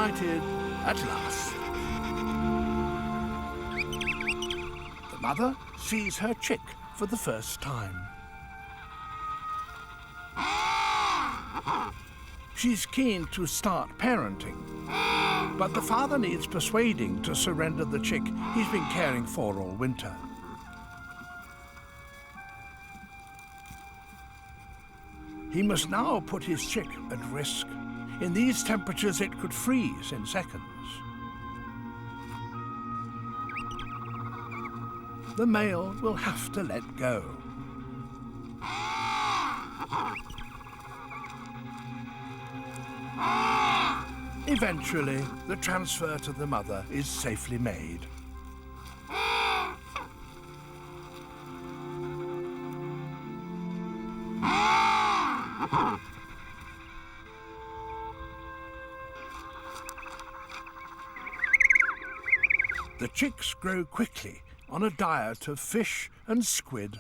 reunited at last. The mother sees her chick for the first time. She's keen to start parenting, but the father needs persuading to surrender the chick he's been caring for all winter. He must now put his chick at risk. In these temperatures, it could freeze in seconds. The male will have to let go. Eventually, the transfer to the mother is safely made. The chicks grow quickly on a diet of fish and squid.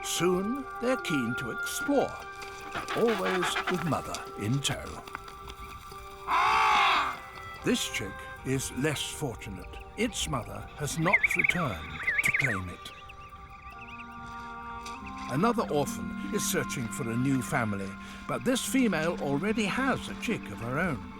Soon they're keen to explore, always with mother in tow. This chick is less fortunate. Its mother has not returned to claim it. Another orphan is searching for a new family, but this female already has a chick of her own.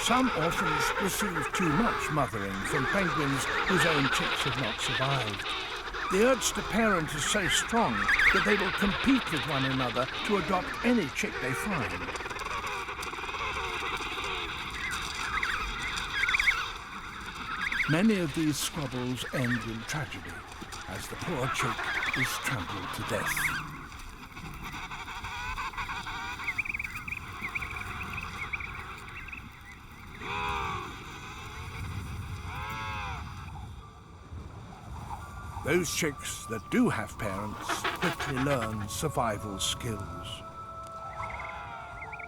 Some orphans receive too much mothering from penguins whose own chicks have not survived. The urge to parent is so strong that they will compete with one another to adopt any chick they find. Many of these squabbles end in tragedy, as the poor chick is trampled to death. Those chicks that do have parents quickly learn survival skills.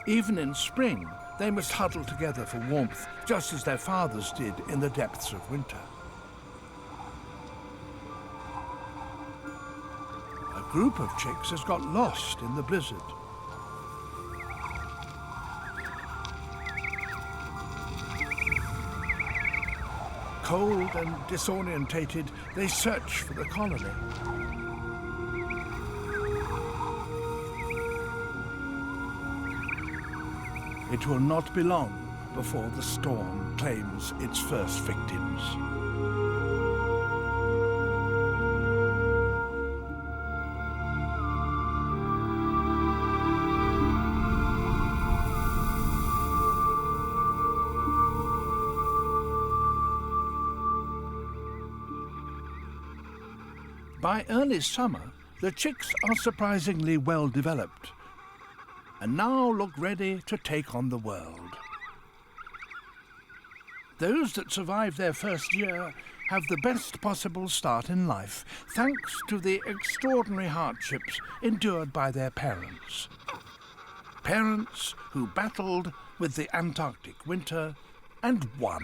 Even in spring, they must huddle together for warmth, just as their fathers did in the depths of winter. A group of chicks has got lost in the blizzard. Cold and disorientated, they search for the colony. It will not be long before the storm claims its first victims. By early summer, the chicks are surprisingly well developed and now look ready to take on the world. Those that survive their first year have the best possible start in life, thanks to the extraordinary hardships endured by their parents. Parents who battled with the Antarctic winter and won.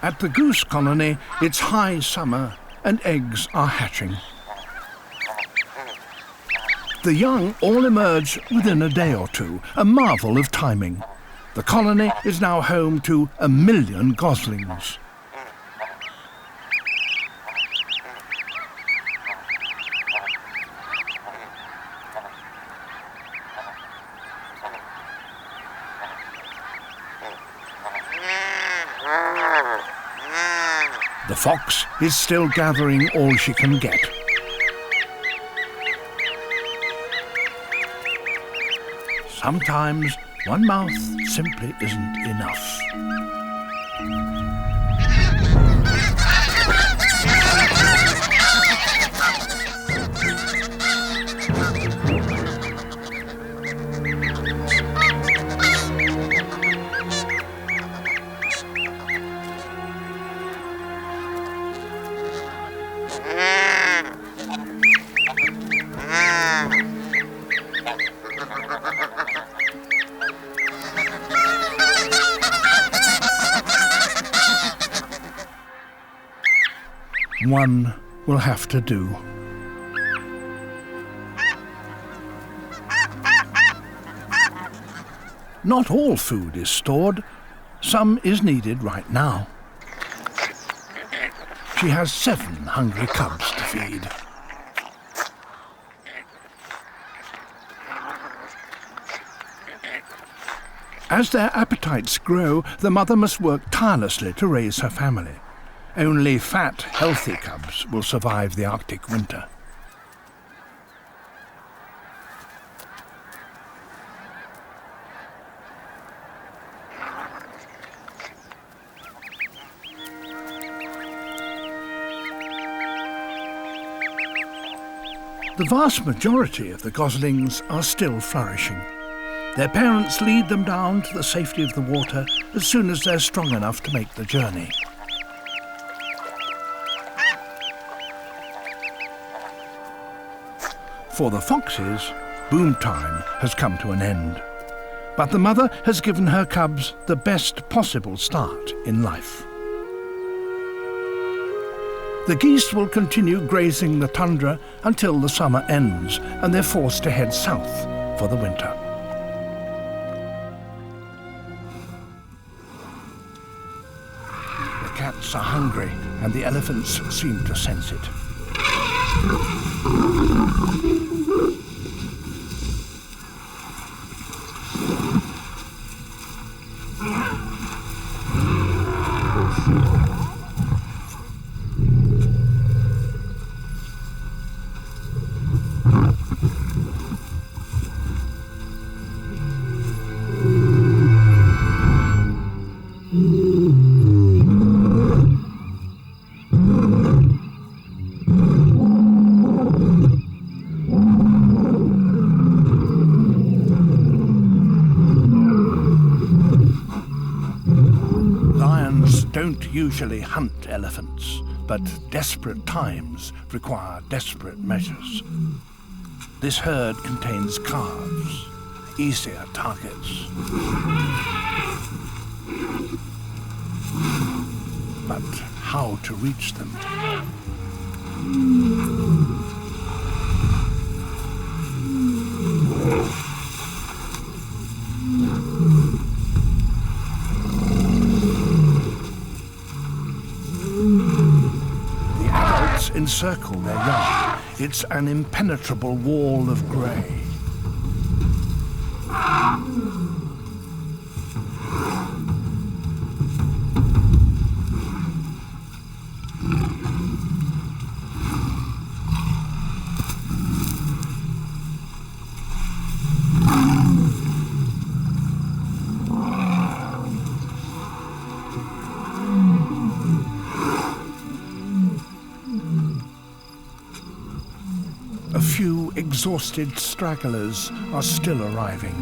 At the goose colony, it's high summer and eggs are hatching. The young all emerge within a day or two, a marvel of timing. The colony is now home to 1 million goslings. The fox is still gathering all she can get. Sometimes one mouth simply isn't enough. One will have to do. Not all food is stored. Some is needed right now. She has 7 hungry cubs to feed. As their appetites grow, the mother must work tirelessly to raise her family. Only fat, healthy cubs will survive the Arctic winter. The vast majority of the goslings are still flourishing. Their parents lead them down to the safety of the water as soon as they're strong enough to make the journey. For the foxes, boom time has come to an end. But the mother has given her cubs the best possible start in life. The geese will continue grazing the tundra until the summer ends and they're forced to head south for the winter. The cats are hungry and the elephants seem to sense it. Don't usually hunt elephants, but desperate times require desperate measures. This herd contains calves, easier targets. But how to reach them? Encircle their young. It's an impenetrable wall of grey. A few exhausted stragglers are still arriving.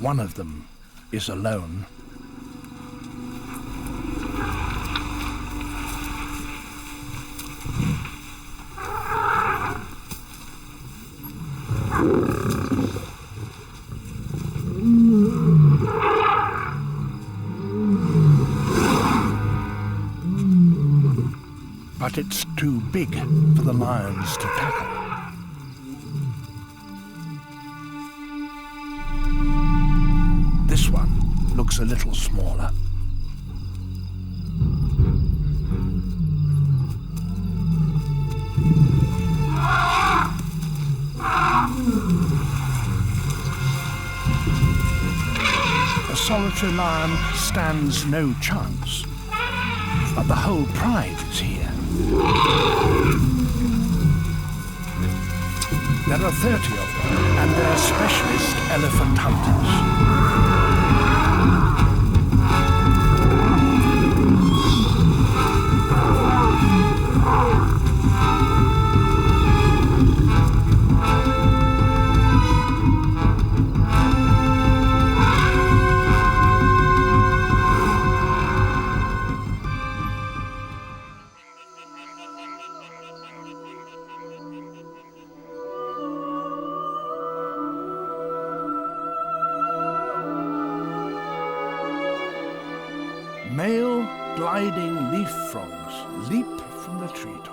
One of them is alone. But it's too big for the lions to tackle. This one looks a little smaller. A solitary lion stands no chance, but the whole pride is here. There are 30 of them, and they're specialist elephant hunters. gliding leaf frogs leap from the treetops.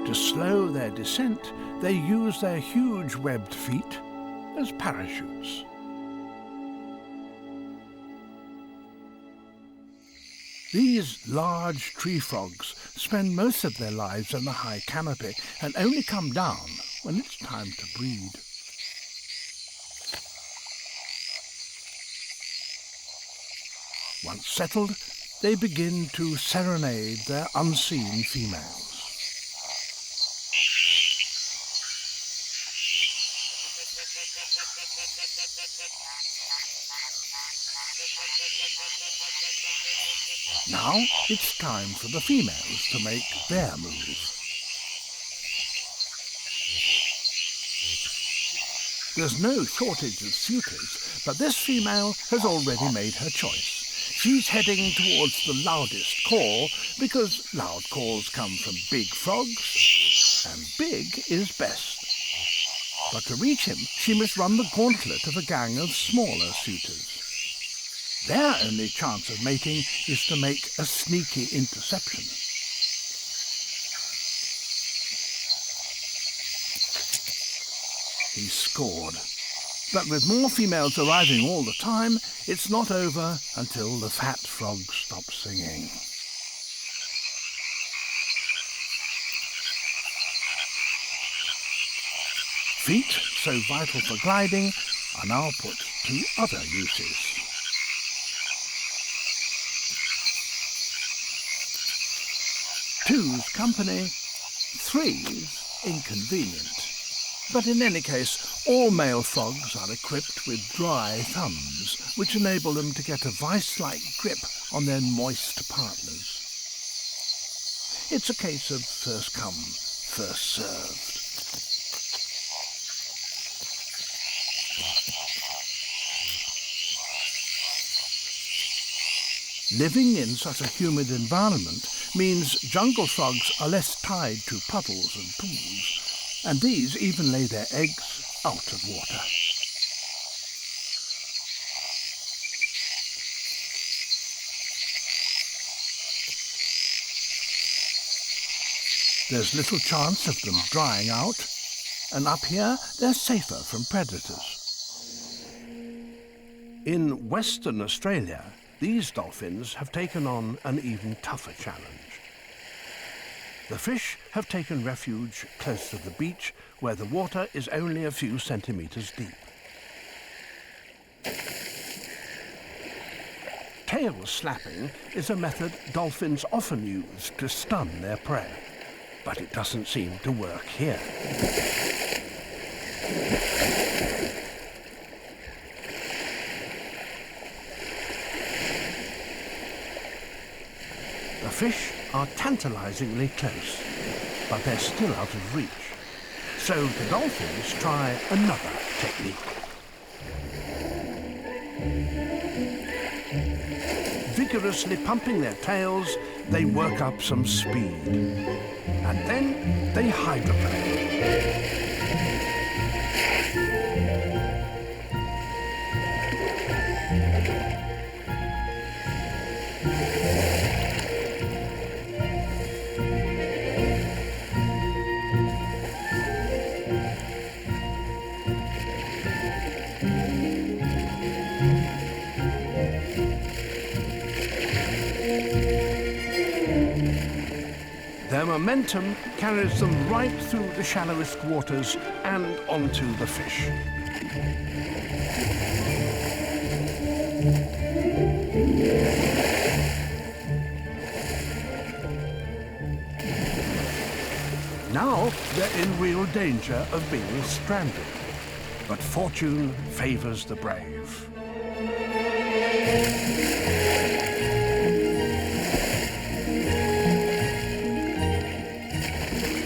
To slow their descent, they use their huge webbed feet as parachutes. These large tree frogs spend most of their lives in the high canopy and only come down when it's time to breed. Once settled, they begin to serenade their unseen females. Now it's time for the females to make their move. There's no shortage of suitors, but this female has already made her choice. She's heading towards the loudest call because loud calls come from big frogs, and big is best. But to reach him, she must run the gauntlet of a gang of smaller suitors. Their only chance of mating is to make a sneaky interception. He scored. But with more females arriving all the time, it's not over until the fat frog stops singing. Feet, so vital for gliding, are now put to other uses. Two's company, three's inconvenient. But in any case, all male frogs are equipped with dry thumbs, which enable them to get a vice-like grip on their moist partners. It's a case of first come, first served. Living in such a humid environment means jungle frogs are less tied to puddles and pools, and these even lay their eggs out of water. There's little chance of them drying out, and up here they're safer from predators. In Western Australia, these dolphins have taken on an even tougher challenge. The fish have taken refuge close to the beach, where the water is only a few centimetres deep. Tail slapping is a method dolphins often use to stun their prey, but it doesn't seem to work here. The fish are tantalizingly close, but they're still out of reach. So the dolphins try another technique. Vigorously pumping their tails, they work up some speed. And then they hydroplane. Their momentum carries them right through the shallowest waters and onto the fish. Now they're in real danger of being stranded, but fortune favors the brave.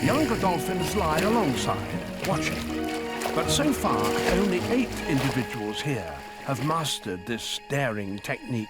Younger dolphins lie alongside, watching. But so far, only 8 individuals here have mastered this daring technique.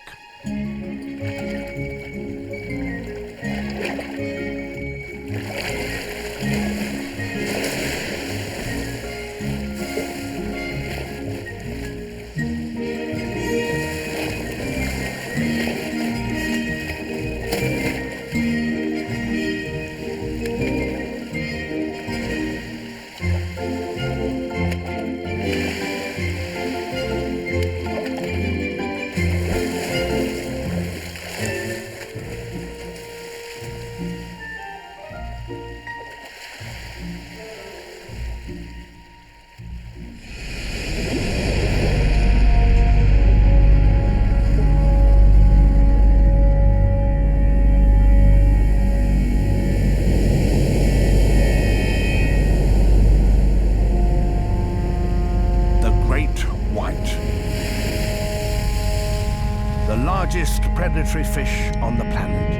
Largest predatory fish on the planet.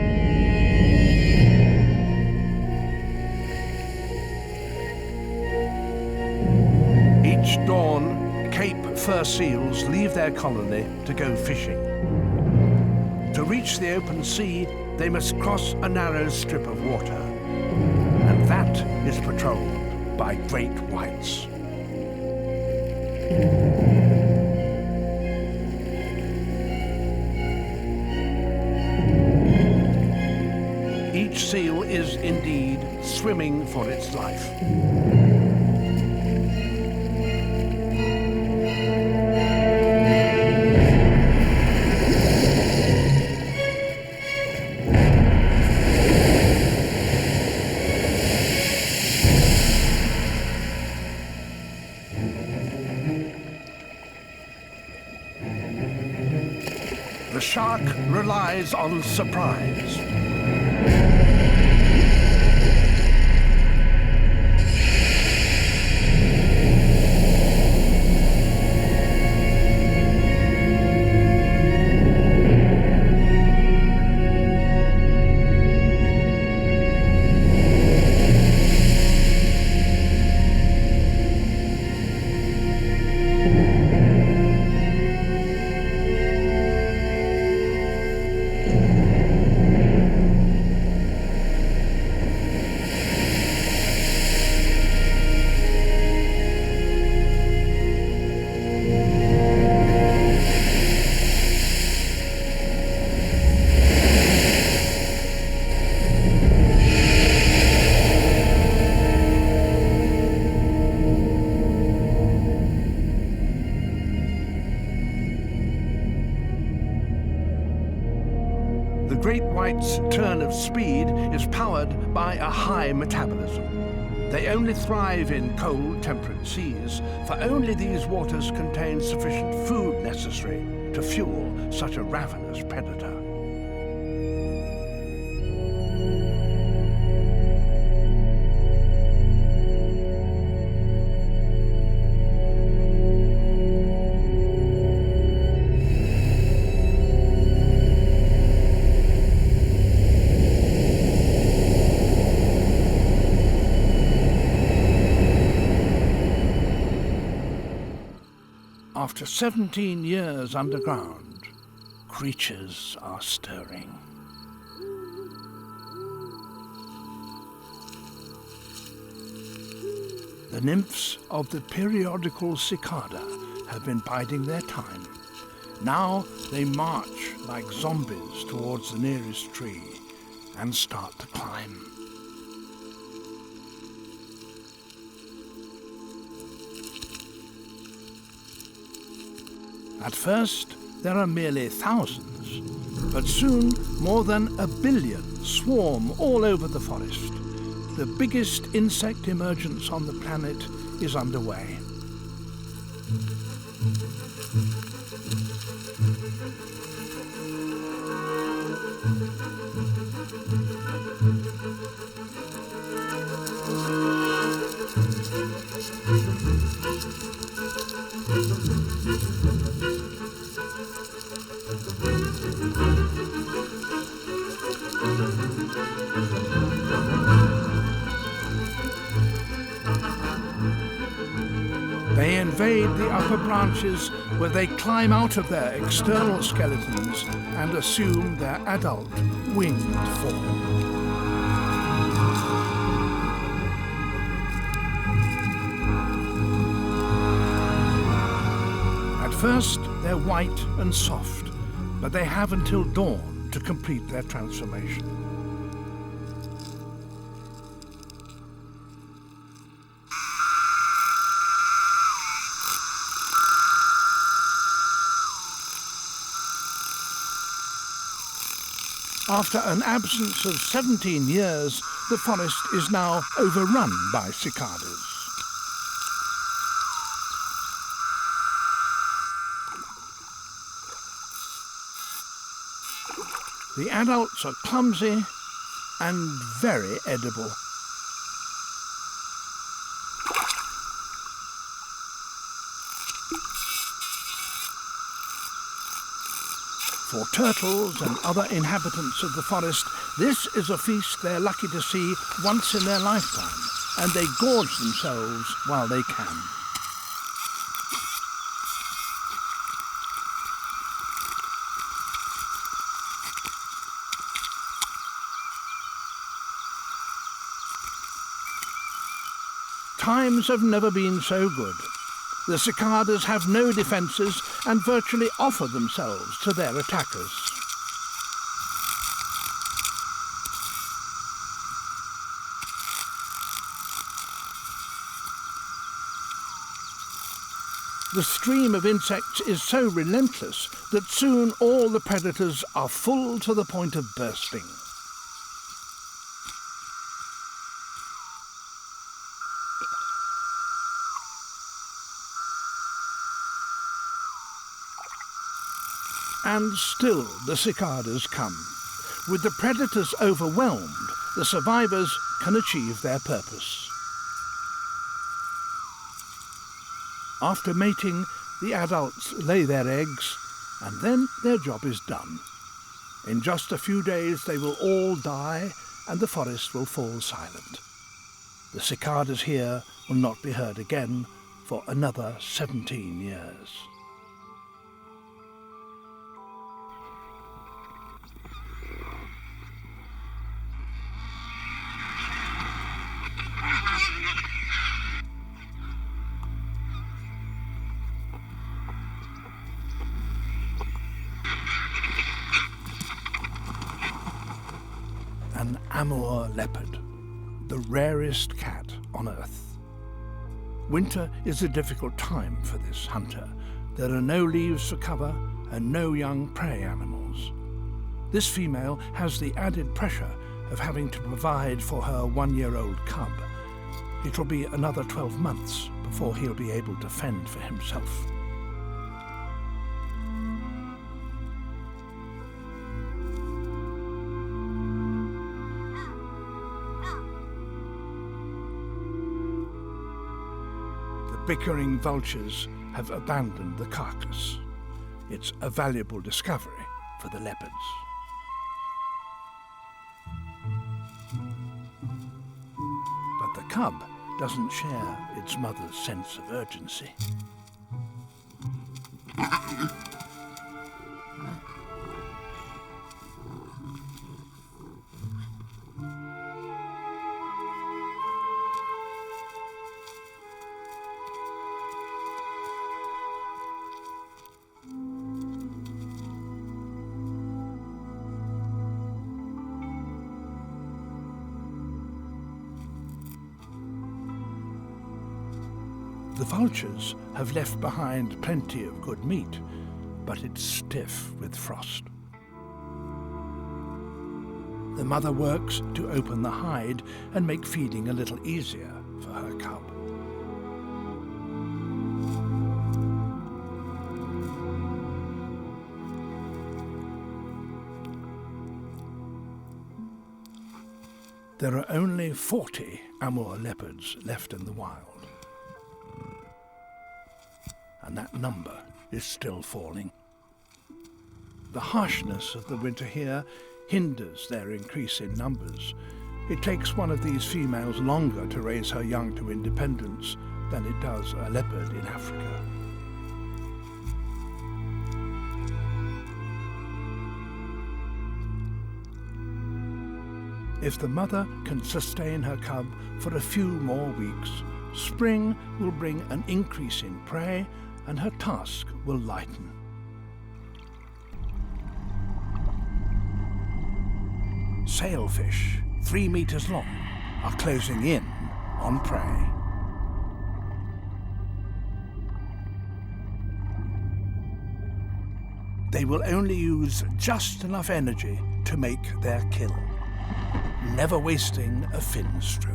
Each dawn, Cape fur seals leave their colony to go fishing. To reach the open sea, they must cross a narrow strip of water, and that is patrolled by great whites. Each seal is indeed swimming for its life. The shark relies on surprise. The great white's turn of speed is powered by a high metabolism. They only thrive in cold, temperate seas, for only these waters contain sufficient food necessary to fuel such a ravenous predator. After 17 years underground, creatures are stirring. The nymphs of the periodical cicada have been biding their time. Now they march like zombies towards the nearest tree and start to climb. At first, there are merely thousands, but soon more than 1 billion swarm all over the forest. The biggest insect emergence on the planet is underway. They invade the upper branches where they climb out of their external skeletons and assume their adult winged form. At first, they're white and soft, but they have until dawn to complete their transformation. After an absence of 17 years, the forest is now overrun by cicadas. The adults are clumsy and very edible. For turtles and other inhabitants of the forest, this is a feast they're lucky to see once in their lifetime, and they gorge themselves while they can. Times have never been so good. The cicadas have no defences and virtually offer themselves to their attackers. The stream of insects is so relentless that soon all the predators are full to the point of bursting. And still the cicadas come. With the predators overwhelmed, the survivors can achieve their purpose. After mating, the adults lay their eggs, and then their job is done. In just a few days they will all die, and the forest will fall silent. The cicadas here will not be heard again for another 17 years. An Amur leopard, the rarest cat on Earth. Winter is a difficult time for this hunter. There are no leaves for cover and no young prey animals. This female has the added pressure of having to provide for her one-year-old cub. It will be another 12 months before he'll be able to fend for himself. Bickering vultures have abandoned the carcass. It's a valuable discovery for the leopards. But the cub doesn't share its mother's sense of urgency. The vultures have left behind plenty of good meat, but it's stiff with frost. The mother works to open the hide and make feeding a little easier for her cub. There are only 40 Amur leopards left in the wild. And that number is still falling. The harshness of the winter here hinders their increase in numbers. It takes one of these females longer to raise her young to independence, than it does a leopard in Africa. If the mother can sustain her cub for a few more weeks, spring will bring an increase in prey and her task will lighten. Sailfish, 3 meters long, are closing in on prey. They will only use just enough energy to make their kill, never wasting a fin stroke.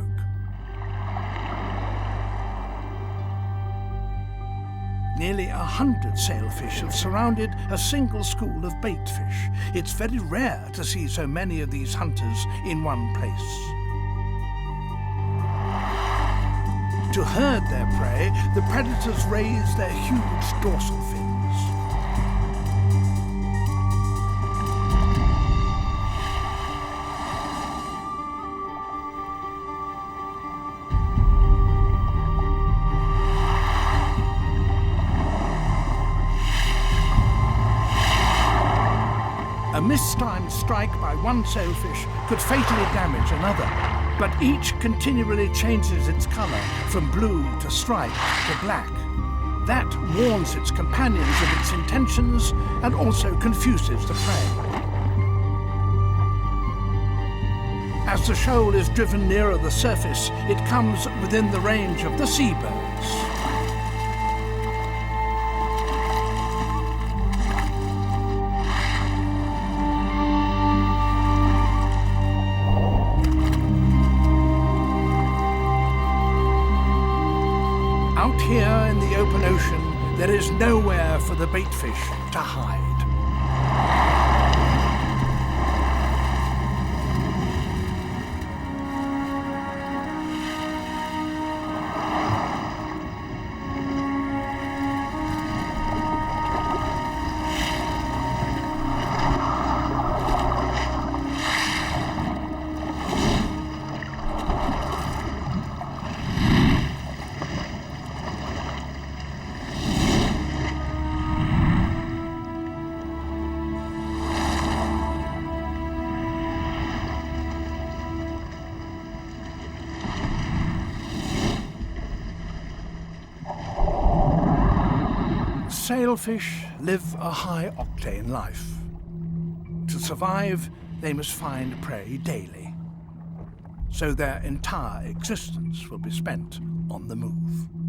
Nearly 100 sailfish have surrounded a single school of baitfish. It's very rare to see so many of these hunters in one place. To herd their prey, the predators raise their huge dorsal fins. A mistimed strike by one sailfish could fatally damage another, but each continually changes its colour from blue to striped to black. That warns its companions of its intentions and also confuses the prey. As the shoal is driven nearer the surface, it comes within the range of the seabirds. Out here in the open ocean, there is nowhere for the baitfish to hide. Sailfish live a high-octane life. To survive, they must find prey daily, so their entire existence will be spent on the move.